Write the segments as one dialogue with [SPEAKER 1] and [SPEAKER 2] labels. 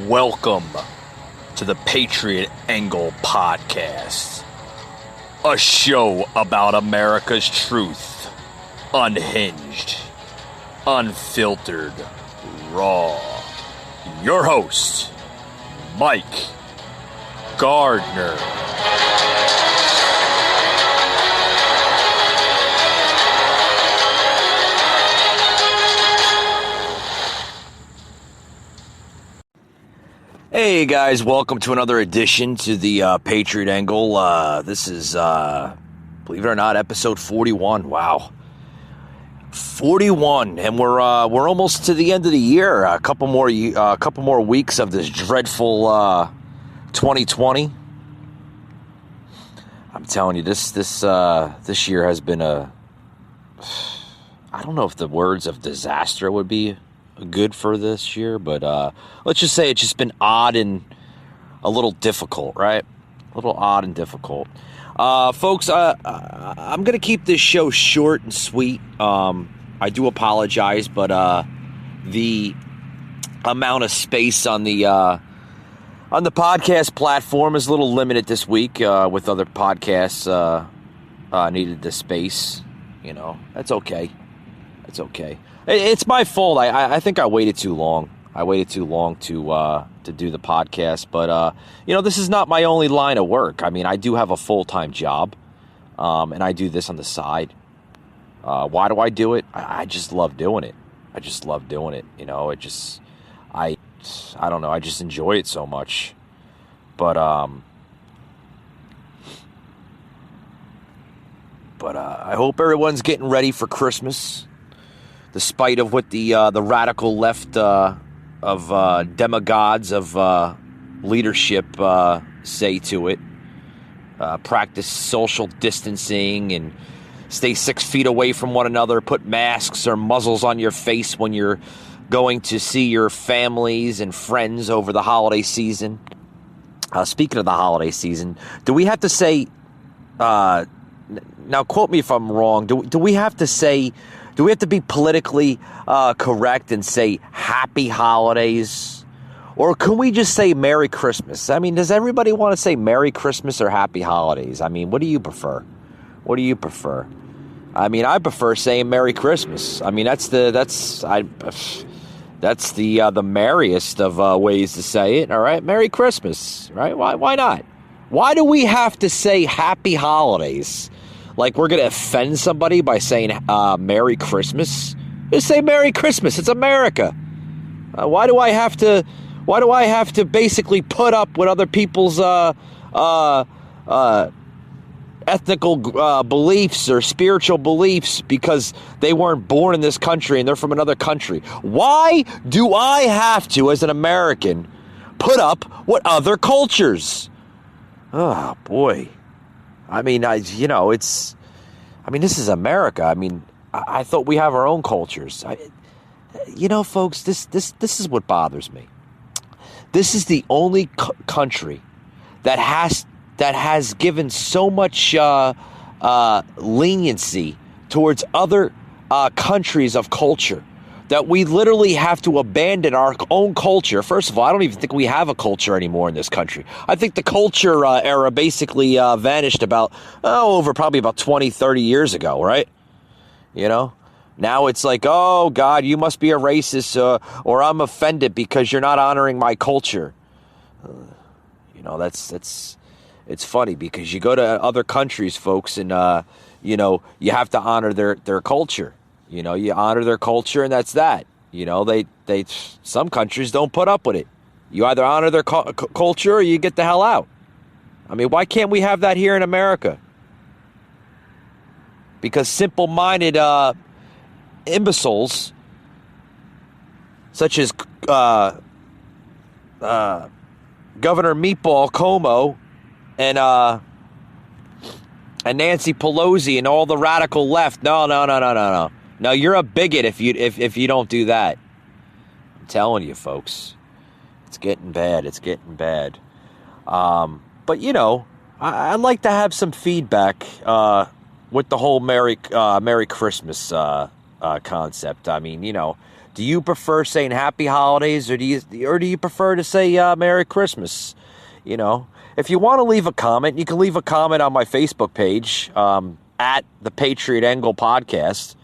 [SPEAKER 1] Welcome to the Patriot Angle Podcast, a show about America's truth, unhinged, unfiltered, raw. Your host, Mike Gardner. Hey guys, welcome to another edition to the Patriot Angle. This is, believe it or not, episode 41. Wow, 41, and we're almost to the end of the year. A couple more weeks of this dreadful 2020. I'm telling you, this year has been I don't know if the words of disaster would be good for this year, but let's just say it's just been odd and a little difficult, right? A little odd and difficult. Folks, I'm going to keep this show short and sweet. I do apologize, but the amount of space on the podcast platform is a little limited this week with other podcasts needed the space. You know, that's okay. It's okay. It's my fault. I think I waited too long. I waited too long to do the podcast. But, this is not my only line of work. I mean, I do have a full-time job, and I do this on the side. Why do I do it? I just love doing it. I just love doing it. You know, I don't know. I just enjoy it so much. But I hope everyone's getting ready for Christmas. Despite of what the radical left of demagogues of leadership say to it, practice social distancing and stay 6 feet away from one another, put masks or muzzles on your face when you're going to see your families and friends over the holiday season. Speaking of the holiday season, do we have to say, now quote me if I'm wrong, do we have to be politically correct and say happy holidays? Or can we just say Merry Christmas? I mean, does everybody want to say Merry Christmas or Happy Holidays? I mean, what do you prefer? What do you prefer? I mean, I prefer saying Merry Christmas. I mean, that's the merriest of ways to say it. All right, Merry Christmas. Right? Why not? Why do we have to say Happy Holidays? Like we're going to offend somebody by saying Merry Christmas? Just say Merry Christmas. It's America. Why do I have to basically put up with other people's ethnical beliefs or spiritual beliefs because they weren't born in this country and they're from another country? Why do I have to, as an American, put up with other cultures? Oh, boy. I mean, this is America. I mean, I thought we have our own cultures. Folks, this is what bothers me. This is the only country that has given so much leniency towards other countries of culture that we literally have to abandon our own culture. First of all, I don't even think we have a culture anymore in this country. I think the culture era basically vanished over probably about 20, 30 years ago, right? You know? Now it's like, oh, God, you must be a racist or I'm offended because you're not honoring my culture. It's funny because you go to other countries, folks, and, you have to honor their culture. You know, you honor their culture, and that's that. You know, some countries don't put up with it. You either honor their culture or you get the hell out. I mean, why can't we have that here in America? Because simple-minded imbeciles, such as Governor Meatball Cuomo and Nancy Pelosi and all the radical left, no. No, you're a bigot if you don't do that. I'm telling you, folks, it's getting bad. It's getting bad. But I'd like to have some feedback with the whole Merry Christmas concept. I mean, Do you prefer saying Happy Holidays, or do you prefer to say Merry Christmas? You know, if you want to leave a comment, you can leave a comment on my Facebook page at the Patriot Angle Podcast.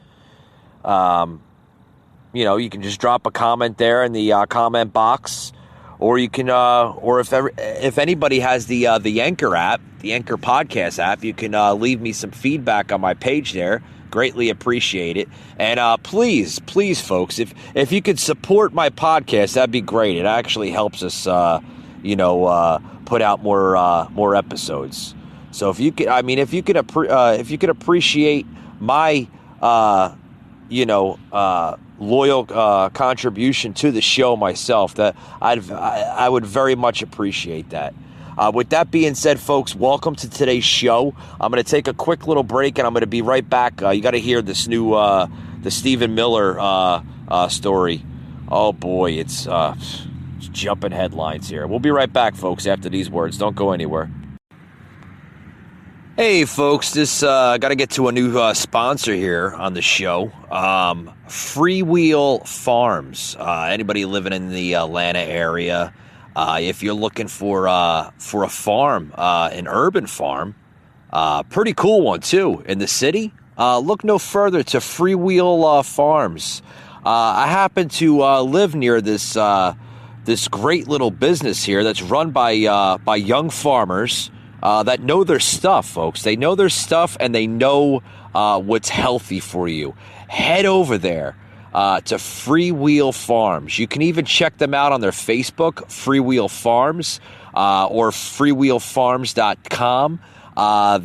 [SPEAKER 1] You know, you can just drop a comment there in the comment box, or you can, or if anybody has the Anchor app, the Anchor Podcast app, you can leave me some feedback on my page there. Greatly appreciate it. And please, folks, if you could support my podcast, that'd be great. It actually helps us, put out more episodes. So if you could appreciate my, loyal contribution to the show myself, that I would very much appreciate that. With that being said, folks, welcome to today's show. I'm going to take a quick little break, and I'm going to be right back. You got to hear this new the Stephen Miller story. Oh boy, it's jumping headlines here. We'll be right back, folks, after these words. Don't go anywhere. Hey, folks, this got to get to a new sponsor here on the show. Freewheel Farms. Anybody living in the Atlanta area, if you're looking for a farm, an urban farm, pretty cool one too, in the city, look no further to Freewheel Farms. I happen to live near this great little business here that's run by young farmers. That know their stuff, folks. They know their stuff, and they know what's healthy for you. Head over there to Freewheel Farms. You can even check them out on their Facebook, Freewheel Farms, or freewheelfarms.com.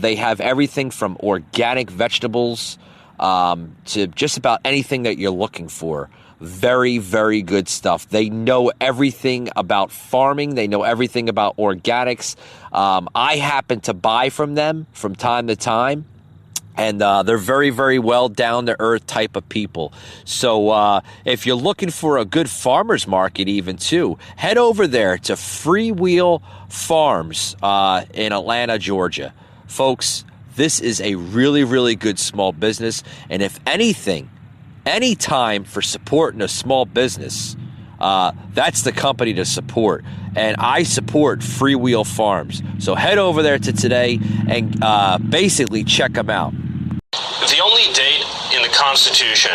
[SPEAKER 1] They have everything from organic vegetables to just about anything that you're looking for. Very, very good stuff. They know everything about farming. They know everything about organics. I happen to buy from them from time to time, and they're very, very well down-to-earth type of people. So if you're looking for a good farmer's market even too, head over there to Freewheel Farms in Atlanta, Georgia. Folks, this is a really, really good small business, and if anything, any time for supporting a small business, that's the company to support. And I support Freewheel Farms. So head over there to today and basically check them out.
[SPEAKER 2] The only date in the Constitution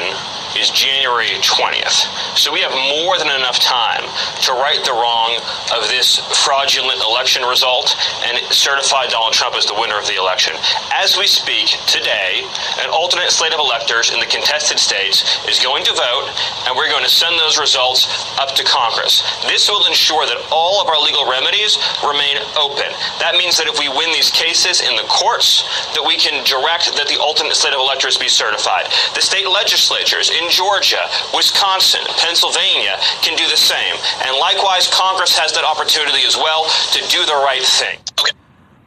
[SPEAKER 2] is January 20th. So we have more than enough time to right the wrong of this fraudulent election result and certify Donald Trump as the winner of the election. As we speak today, an alternate slate of electors in the contested states is going to vote, and we're going to send those results up to Congress. This will ensure that all of our legal remedies remain open. That means that if we win these cases in the courts, that we can direct that the alternate slate of electors be certified. The state legislatures in Georgia, Wisconsin, Pennsylvania can do the same. And likewise, Congress has that opportunity as well to do the right thing. Okay.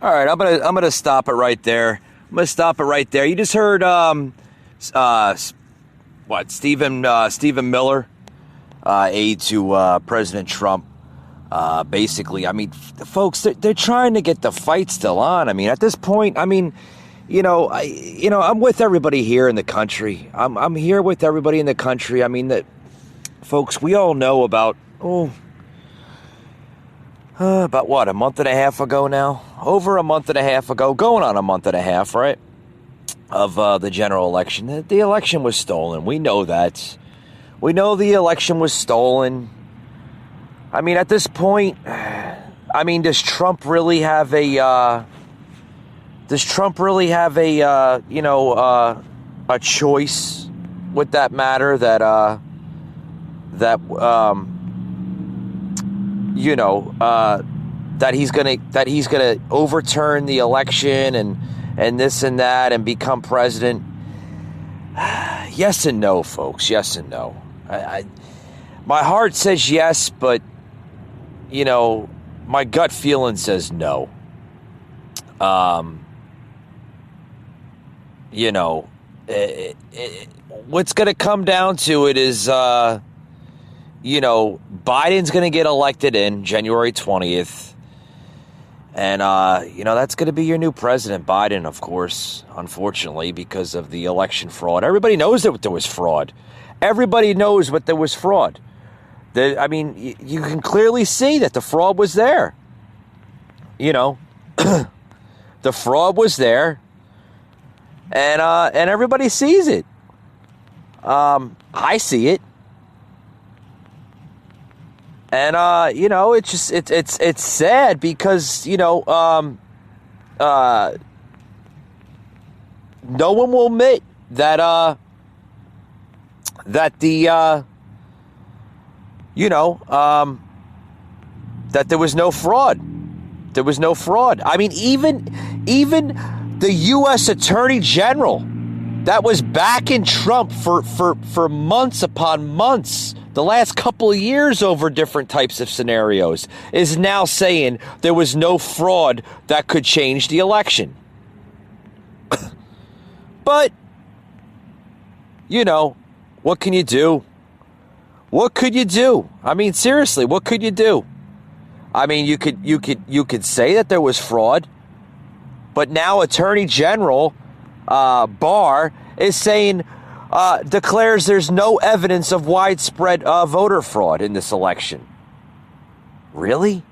[SPEAKER 1] All right, I'm gonna stop it right there. You just heard Stephen Miller, aide to President Trump. Basically, I mean, folks, they're trying to get the fight still on. I mean, at this point, I mean, I'm with everybody here in the country. I'm here with everybody in the country. I mean, that, folks, we all know about what, a month and a half ago now? Over a month and a half ago, going on a month and a half, right? Of the general election. The election was stolen. We know that. We know the election was stolen. I mean, at this point, I mean, does Trump really have a choice with that matter? That he's gonna overturn the election and this and that and become president? Yes and no, folks. Yes and no. My heart says yes, but my gut feeling says no. What's going to come down to it is, Biden's going to get elected in January 20th. And, that's going to be your new president, Biden, of course, unfortunately, because of the election fraud. Everybody knows that there was fraud. Everybody knows what there was fraud. You can clearly see that the fraud was there. The fraud was there. And everybody sees it. I see it. And, it's sad because, no one will admit that, that there was no fraud. There was no fraud. I mean, even the U.S. Attorney General that was backing Trump for months upon months, the last couple of years over different types of scenarios, is now saying there was no fraud that could change the election. But, what can you do? What could you do? I mean, seriously, what could you do? I mean, you could say that there was fraud, but now Attorney General Barr is saying, declares there's no evidence of widespread voter fraud in this election. Really?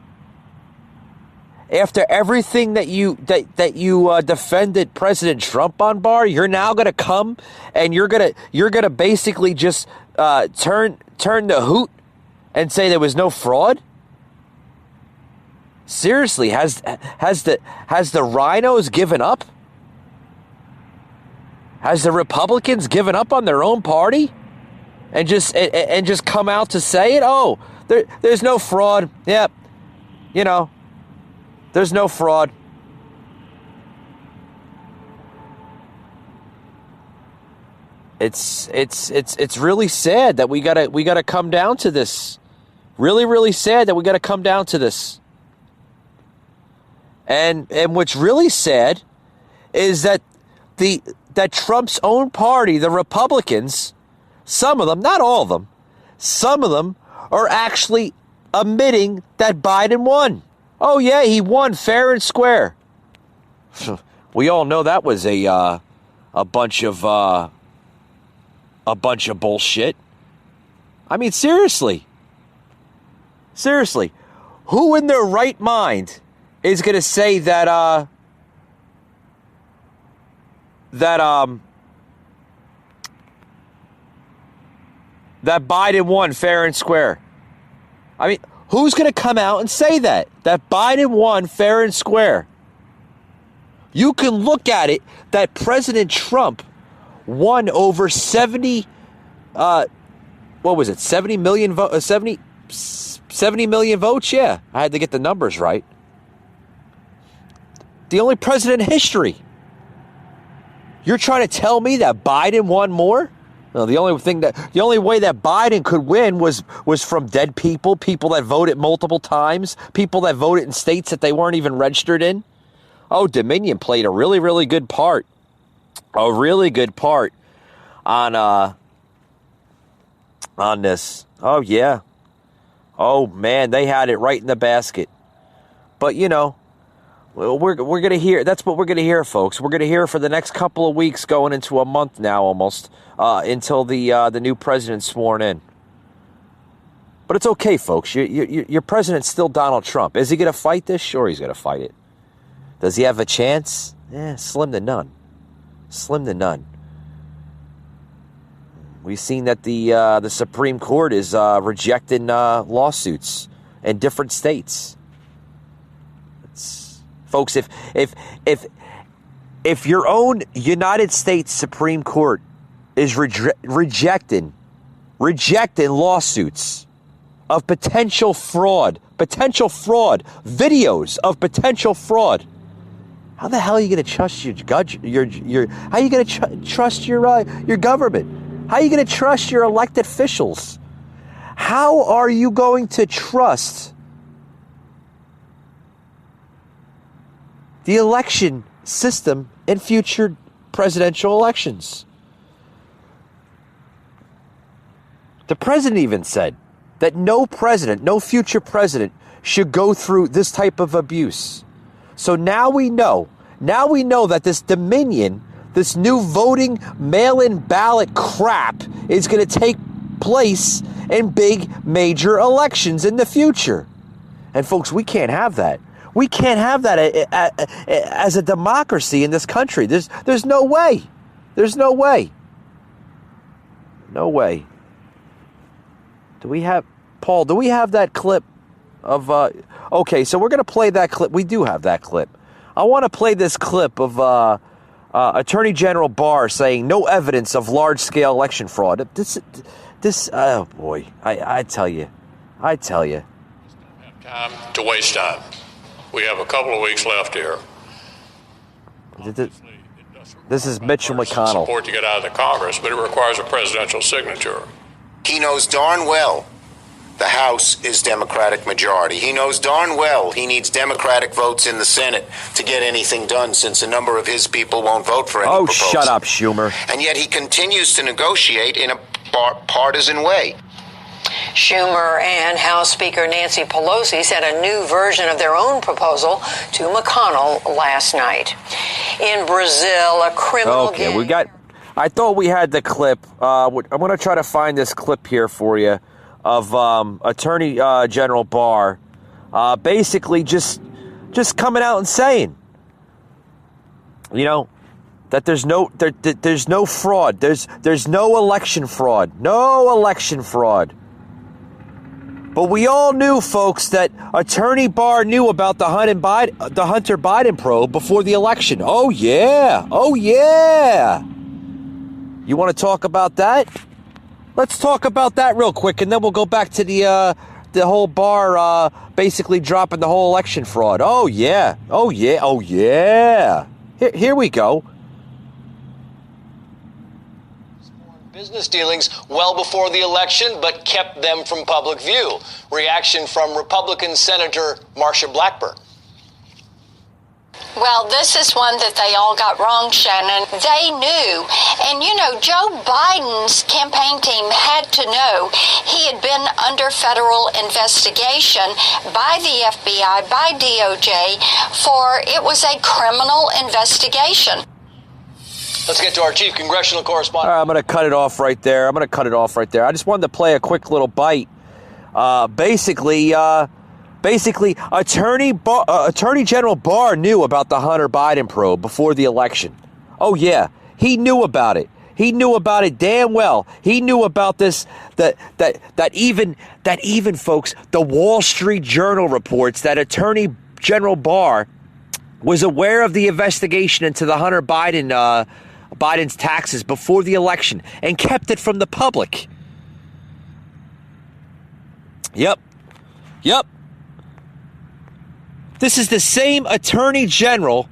[SPEAKER 1] After everything that you defended President Trump on, Barr, you're now going to come and you're gonna basically just turn the hoot and say there was no fraud? Seriously, has the rhinos given up? Has the Republicans given up on their own party and just come out to say it? Oh, there's no fraud. Yep. There's no fraud. It's really sad that we gotta come down to this. Really, really sad that we gotta come down to this. And what's really sad is that that Trump's own party, the Republicans, some of them, not all of them, some of them are actually admitting that Biden won. Oh yeah, he won fair and square. We all know that was a bunch of bullshit. I mean, seriously, who in their right mind is going to say that Biden won fair and square? I mean, who's going to come out and say that Biden won fair and square? You can look at it that President Trump won over 70 million votes? 70 million votes? Yeah, I had to get the numbers right. The only president in history. You're trying to tell me that Biden won more? No, the only way that Biden could win was from dead people that voted multiple times, people that voted in states that they weren't even registered in. Oh, Dominion played a really, really good part. A really good part on this. Oh yeah. Oh man, they had it right in the basket. But we're going to hear, that's what we're going to hear, folks. We're going to hear for the next couple of weeks, going into a month now almost, until the new president's sworn in. But it's okay, folks. Your president's still Donald Trump. Is he going to fight this? Sure, he's going to fight it. Does he have a chance? Slim to none. Slim to none. We've seen that the Supreme Court is rejecting lawsuits in different states. Folks, if your own United States Supreme Court is rejecting lawsuits of potential fraud, videos of potential fraud, how the hell are you going to trust how are you going to trust your government? How are you going to trust your elected officials? How are you going to trust the election system in future presidential elections? The president even said that no future president should go through this type of abuse. So now we know that this Dominion, this new voting mail-in ballot crap is going to take place in big major elections in the future. And folks, we can't have that. We can't have that as a democracy in this country. There's no way. There's no way. No way. Do we have that clip of okay, so we're going to play that clip. We do have that clip. I want to play this clip of Attorney General Barr saying no evidence of large-scale election fraud. This oh boy, I tell you.
[SPEAKER 3] Time to waste time. We have a couple of weeks left here.
[SPEAKER 1] This is Mitch McConnell.
[SPEAKER 3] Support to get out of the Congress, but it requires a presidential signature.
[SPEAKER 4] He knows darn well the House is Democratic majority. He knows darn well he needs Democratic votes in the Senate to get anything done, since a number of his people won't vote for any proposal.
[SPEAKER 1] Shut up, Schumer.
[SPEAKER 4] And yet he continues to negotiate in a partisan way.
[SPEAKER 5] Schumer and House Speaker Nancy Pelosi sent a new version of their own proposal to McConnell last night. In Brazil, a criminal gang...
[SPEAKER 1] I thought we had the clip. I'm going to try to find this clip here for you of Attorney General Barr basically just coming out and saying, that there's no fraud. There's no election fraud. No election fraud. But we all knew, folks, that Attorney Barr knew about the Hunter Biden probe before the election. Oh, yeah. Oh, yeah. You want to talk about that? Let's talk about that real quick, and then we'll go back to the whole Barr basically dropping the whole election fraud. Oh, yeah. Oh, yeah. Oh, yeah. Here we go.
[SPEAKER 6] Business dealings well before the election, but kept them from public view. Reaction from Republican Senator Marsha Blackburn.
[SPEAKER 7] Well, this is one that they all got wrong, Shannon. They knew. And, Joe Biden's campaign team had to know he had been under federal investigation by the FBI, by DOJ, for it was a criminal investigation.
[SPEAKER 6] Let's get to our chief congressional correspondent.
[SPEAKER 1] All right, I'm going to cut it off right there. I just wanted to play a quick little bite. Basically, Attorney General Barr knew about the Hunter Biden probe before the election. Oh, yeah. He knew about it. He knew about it damn well. He knew about this, that even, folks, the Wall Street Journal reports that Attorney General Barr was aware of the investigation into the Hunter Biden's taxes before the election and kept it from the public. Yep. This is the same Attorney General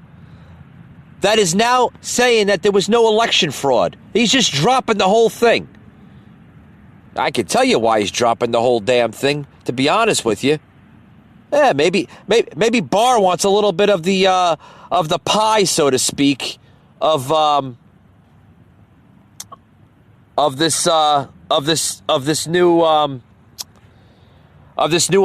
[SPEAKER 1] that is now saying that there was no election fraud. He's just dropping the whole thing. I can tell you why he's dropping the whole damn thing, to be honest with you. Yeah, maybe Barr wants a little bit of the pie, so to speak, of this new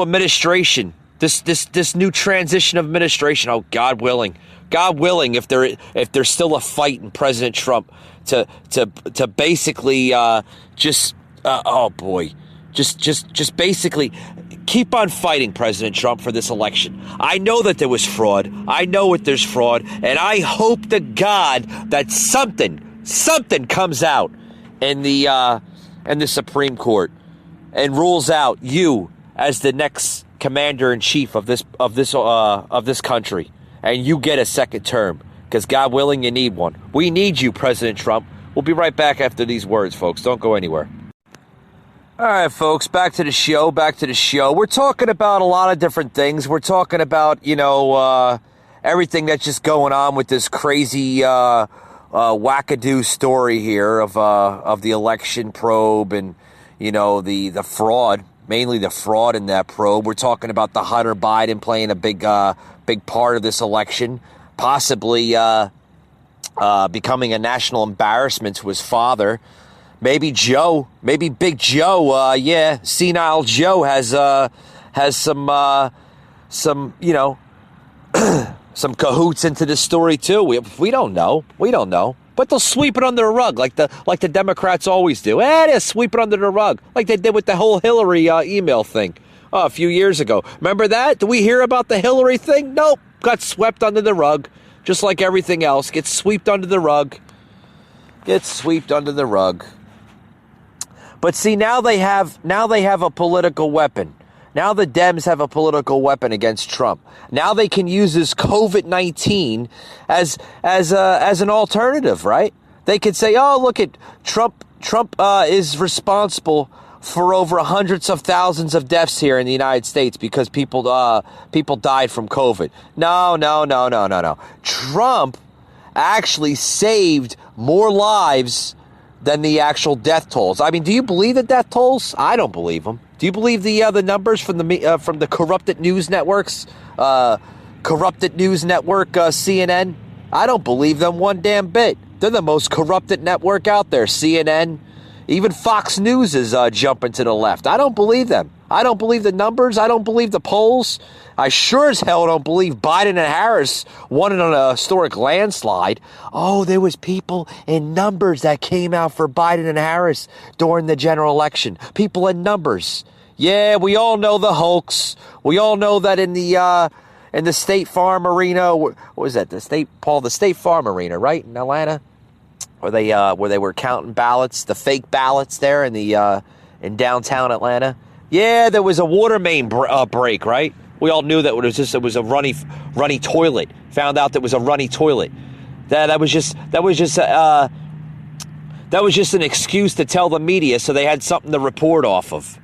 [SPEAKER 1] administration, this new transition of administration. Oh, God willing, if there's still a fight in President Trump to basically just basically keep on fighting President Trump for this election. I know that there was fraud. I know that there's fraud, and I hope to God that something comes out in the Supreme Court and rules out you as the next commander-in-chief of this country, and you get a second term, because God willing, you need one. We need you, President Trump. We'll be right back after these words, folks. Don't go anywhere. All right, folks, back to the show. We're talking about a lot of different things. We're talking about, everything that's just going on with this crazy wackadoo story here of the election probe and, the fraud, mainly the fraud in that probe. We're talking about the Hunter Biden playing a big part of this election, possibly becoming a national embarrassment to his father. Maybe Big Joe, senile Joe has some some cahoots into this story too. We don't know. We don't know. But they'll sweep it under the rug like the Democrats always do. They'll sweep it under the rug like they did with the whole Hillary email thing a few years ago. Remember that? Did we hear about the Hillary thing? Nope. Got swept under the rug. Just like everything else. Gets swept under the rug. Gets swept under the rug. But see, now they have a political weapon. Now the Dems have a political weapon against Trump. Now they can use this COVID-19 as an alternative, right? They could say, "Oh, look at Trump. Trump is responsible for over hundreds of thousands of deaths here in the United States because people died from COVID." No. Trump actually saved more lives than the actual death tolls. I mean, do you believe the death tolls? I don't believe them. Do you believe the numbers from the corrupted news networks, CNN? I don't believe them one damn bit. They're the most corrupted network out there. CNN, even Fox News is jumping to the left. I don't believe them. I don't believe the numbers. I don't believe the polls. I sure as hell don't believe Biden and Harris won it on a historic landslide. Oh, there was people in numbers that came out for Biden and Harris during the general election. People in numbers. Yeah, we all know the hoax. We all know that in the State Farm Arena. What was that? The State Farm Arena, right, in Atlanta, where they were counting ballots, the fake ballots there in downtown Atlanta. Yeah, there was a water main break, right? We all knew that it was a runny toilet. Found out that it was a runny toilet. That was just an excuse to tell the media so they had something to report off of.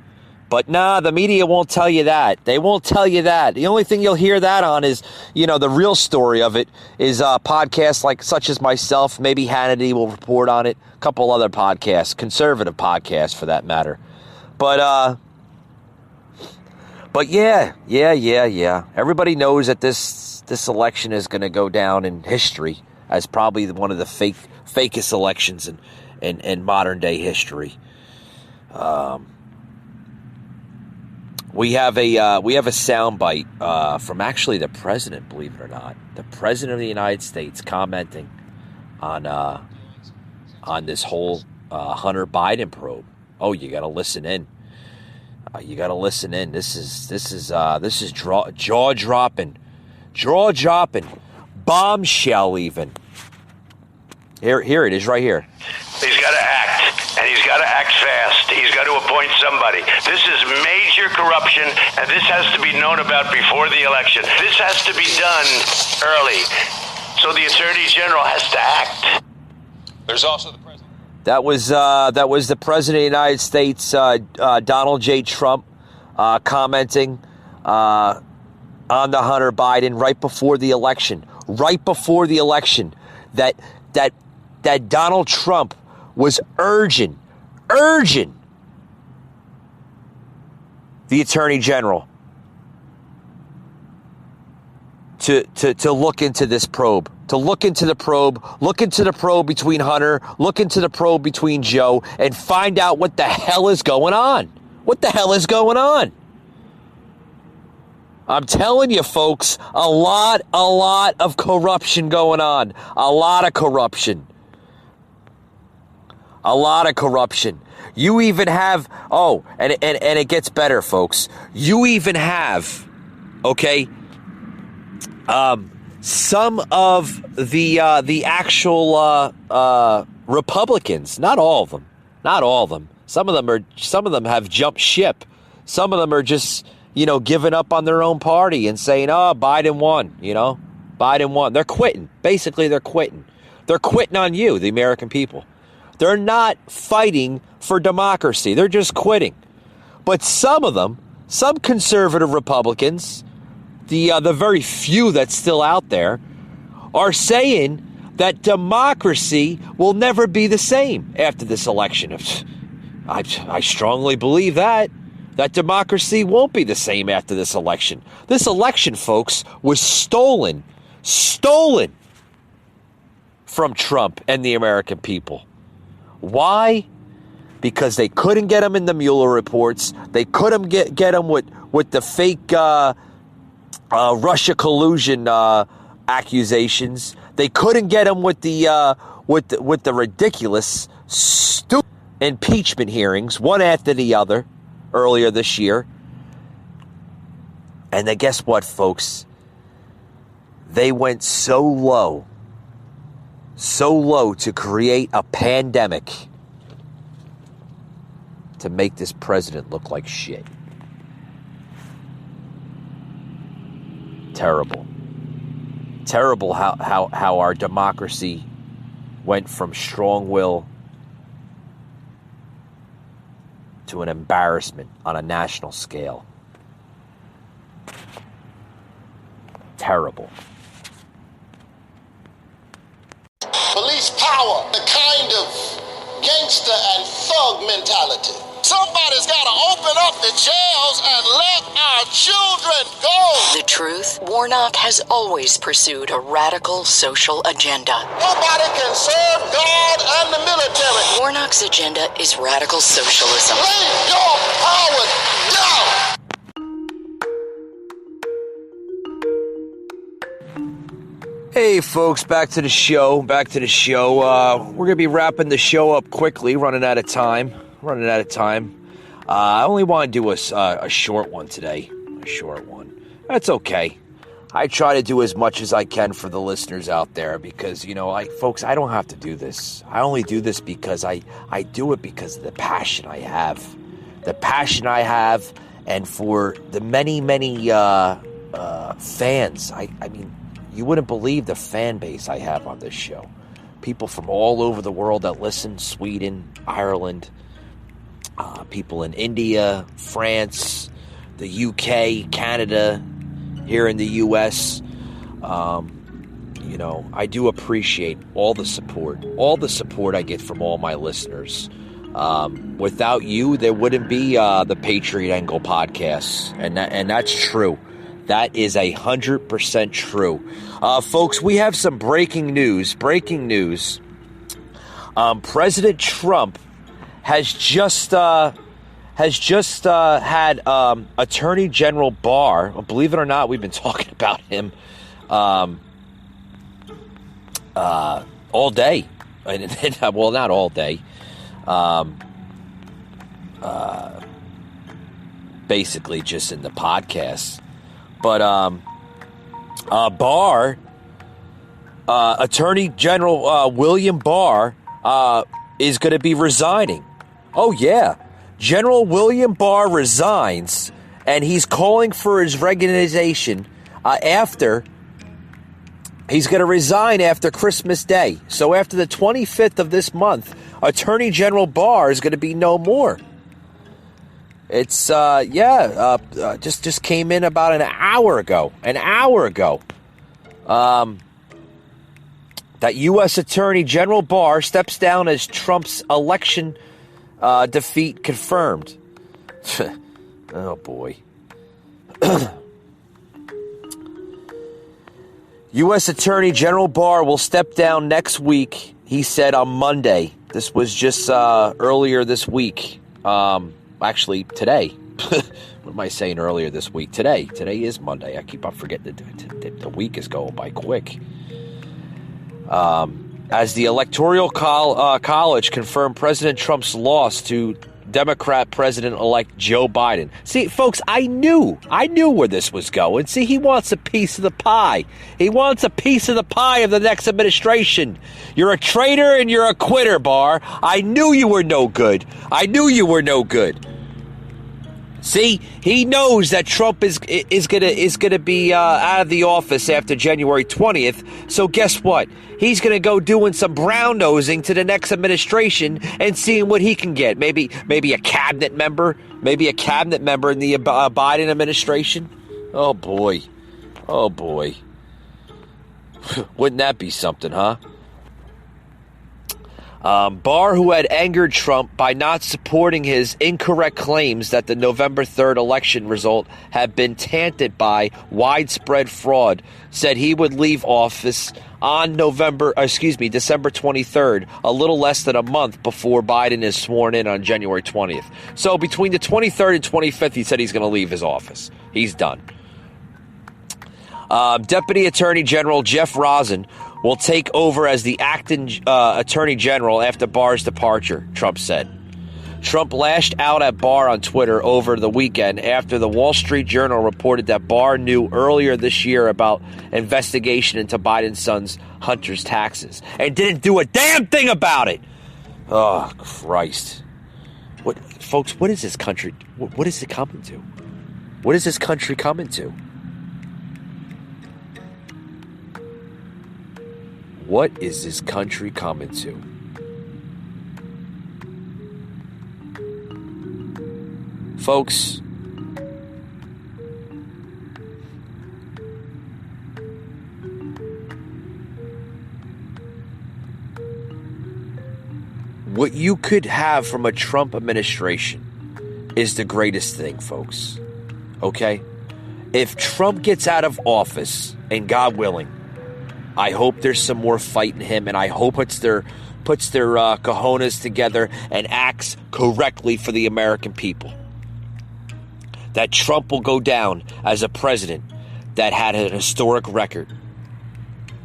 [SPEAKER 1] But nah, the media won't tell you that. They won't tell you that. The only thing you'll hear that on is, the real story of it is podcasts like such as myself. Maybe Hannity will report on it. A couple other podcasts, conservative podcasts for that matter. But yeah. Everybody knows that this election is going to go down in history as probably one of the fakest elections in modern day history. We have a soundbite from actually the president, believe it or not, the president of the United States commenting on this whole Hunter Biden probe. Oh, you got to listen in. This is jaw dropping, bombshell even. Here it is right here.
[SPEAKER 8] He's got to act, and he's got to act fast. He's got to appoint somebody. This is major corruption, and this has to be known about before the election. This has to be done early, so the Attorney General has to act.
[SPEAKER 6] There's also the president.
[SPEAKER 1] That was the president of the United States, Donald J. Trump, commenting on the Hunter Biden right before the election. Right before the election, that Donald Trump was urging the Attorney General to look into this probe. To look into the probe between Hunter, look into the probe between Joe, and find out what the hell is going on. What the hell is going on? I'm telling you, folks, a lot of corruption going on. A lot of corruption. You even have, and it gets better, folks. You even have, some of the actual Republicans, not all of them. Some of them have jumped ship. Some of them are just, giving up on their own party and saying, "Oh, Biden won." Biden won. They're quitting. Basically, they're quitting. They're quitting on you, the American people. They're not fighting for democracy. They're just quitting. But some of them, some conservative Republicans, the very few that's still out there, are saying that democracy will never be the same after this election. I strongly believe that democracy won't be the same after this election. This election, folks, was stolen from Trump and the American people. Why? Because they couldn't get him in the Mueller reports. They couldn't get him with the fake Russia collusion accusations. They couldn't get him with the ridiculous, stupid impeachment hearings, one after the other, earlier this year. And then guess what, folks? They went so low to create a pandemic to make this president look like shit. Terrible. Terrible how our democracy went from strong will to an embarrassment on a national scale. Terrible.
[SPEAKER 9] Police power, the kind of gangster and thug mentality. Somebody's got to open up the jails and let our children go.
[SPEAKER 10] The truth, Warnock has always pursued a radical social agenda.
[SPEAKER 9] Nobody can serve God and the military.
[SPEAKER 10] Warnock's agenda is radical socialism.
[SPEAKER 9] Lay your power down.
[SPEAKER 1] Hey, folks, back to the show. We're going to be wrapping the show up quickly, running out of time. I only want to do a short one today. A short one. That's okay. I try to do as much as I can for the listeners out there because, folks, I don't have to do this. I only do this because I do it because of the passion I have. The passion I have, and for the many, many fans. I mean, you wouldn't believe the fan base I have on this show. People from all over the world that listen, Sweden, Ireland, people in India, France, the UK, Canada, here in the US. I do appreciate all the support I get from all my listeners. Without you, there wouldn't be the Patriot Angle podcasts, and that's true. That is 100% true. Folks, we have some breaking news. President Trump has just had Attorney General Barr. Believe it or not, we've been talking about him all day. Well, not all day. Basically, just in the podcast. But Barr, Attorney General William Barr, is going to be resigning. Oh, yeah. General William Barr resigns, and he's calling for his resignation he's going to resign after Christmas Day. So after the 25th of this month, Attorney General Barr is going to be no more. It's, just came in about an hour ago. That U.S. Attorney General Barr steps down as Trump's election defeat confirmed. Oh, boy. U.S. Attorney General Barr will step down next week, he said on Monday. This was just earlier this week. Actually, today. What am I saying earlier this week? Today. Today is Monday. I keep on forgetting the week is going by quick. As the Electoral College confirmed President Trump's loss to Democrat President-elect Joe Biden. See, folks, I knew where this was going. See, he wants a piece of the pie. He wants a piece of the pie of the next administration. You're a traitor and you're a quitter, Barr. I knew you were no good. See, he knows that Trump is gonna be out of the office after January 20th. So guess what? He's gonna go doing some brown nosing to the next administration and seeing what he can get. Maybe a cabinet member. Maybe a cabinet member in the Biden administration. Oh boy. Wouldn't that be something, huh? Barr, who had angered Trump by not supporting his incorrect claims that the November 3rd election result had been tainted by widespread fraud, said he would leave office on December 23rd, a little less than a month before Biden is sworn in on January 20th. So between the 23rd and 25th, he said he's going to leave his office. He's done. Deputy Attorney General Jeff Rosen will take over as the acting Attorney General after Barr's departure, Trump said. Trump lashed out at Barr on Twitter over the weekend after the Wall Street Journal reported that Barr knew earlier this year about investigation into Biden's son's Hunter's taxes and didn't do a damn thing about it. Oh, Christ. Folks, what is this country? What is it coming to? What is this country coming to? What is this country coming to? Folks, what you could have from a Trump administration is the greatest thing, folks. Okay? If Trump gets out of office, and God willing, I hope there's some more fight in him, and I hope puts their cojones together and acts correctly for the American people. That Trump will go down as a president that had an historic record,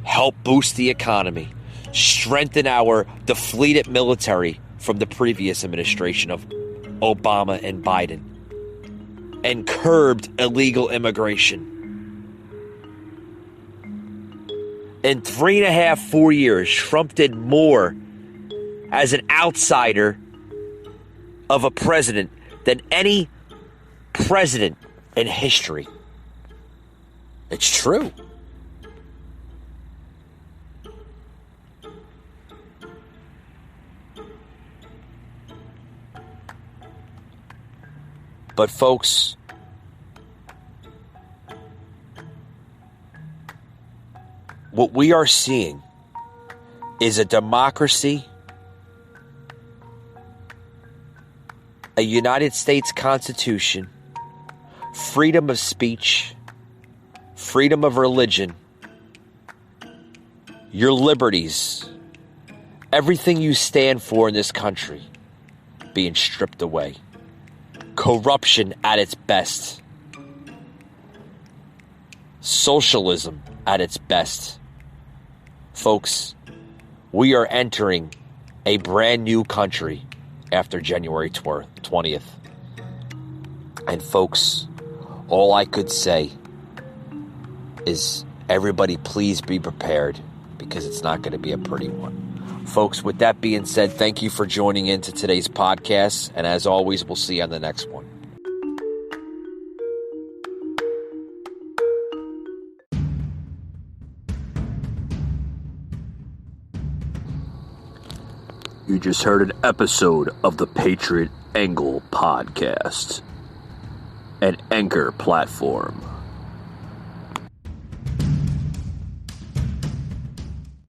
[SPEAKER 1] help boost the economy, strengthen our depleted military from the previous administration of Obama and Biden, and curbed illegal immigration. In 3.5, 4 years, Trump did more as an outsider of a president than any president in history. It's true. But folks, what we are seeing is a democracy, a United States Constitution, freedom of speech, freedom of religion, your liberties, everything you stand for in this country being stripped away. Corruption at its best. Socialism at its best. Folks, we are entering a brand new country after January 20th. And folks, all I could say is everybody please be prepared, because it's not going to be a pretty one. Folks, with that being said, thank you for joining into today's podcast. And as always, we'll see you on the next one. You just heard an episode of the Patriot Angle Podcast, an Anchor platform.